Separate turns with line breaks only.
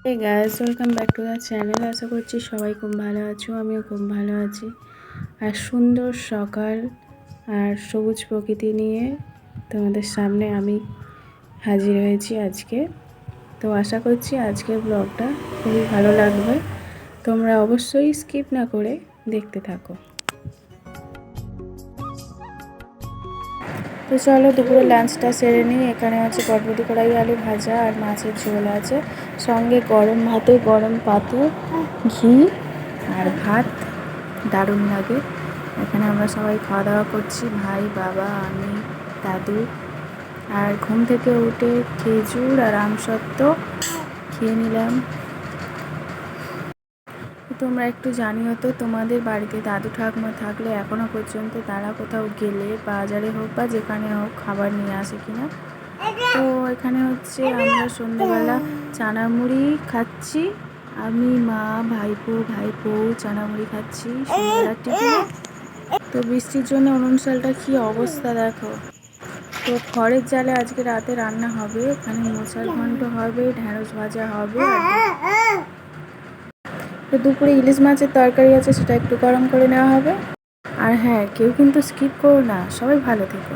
Hey guys, welcome back to the channel. আশা করছি সবাই খুব ভালো আছো, আমিও খুব ভালো আছি। আর সুন্দর সকাল আর সবুজ প্রকৃতি নিয়ে তোমাদের সামনে আমি হাজির হয়েছি আজকে। তো আশা করছি আজকের ব্লগটা খুবই ভালো লাগবে। তোমরা অবশ্যই স্কিপ না করে দেখতে থাকো। তো চলো দুপুরে লাঞ্চটা সেরে নিই। এখানে আছে বটবটি কড়াই আলু ভাজা আর মাছের ঝোল আছে, সঙ্গে গরম ভাতে গরম পাতে ঘি আর ভাত, দারুণ লাগে। এখানে আমরা সবাই খাওয়া দাওয়া করছি, ভাই, বাবা, আমি, দাদু। আর ঘুম থেকে উঠে খেজুর আর আমসত্ত্ব খেয়ে নিলাম। তোমরা একটু জানিও তো, তোমাদের বাড়িতে দাদু ঠাকুমা থাকলে এখনও পর্যন্ত তারা কোথাও গেলে বাজারে হোক বা যেখানে হোক খাবার নিয়ে আসে কিনা। তো এখানে হচ্ছে আমরা সন্ধ্যেবেলা চানামুড়ি খাচ্ছি, আমি, মা, ভাইপো চানামুড়ি খাচ্ছি সন্ধ্যেবেলার টিফিনে। তো বৃষ্টির জন্য উনুন চালটা কী অবস্থা দেখো। তো খড়ের জালে আজকে রাতে রান্না হবে। এখানে মোচার ঘন্ট হবে, ঢ্যাঁড়স ভাজা হবে। তো দুপুরে ইলিশ মাছের তরকারি আছে, সেটা একটু গরম করে নেওয়া হবে। আর হ্যাঁ, কেউ কিন্তু স্কিপ করো না, সবাই ভালো থেকো।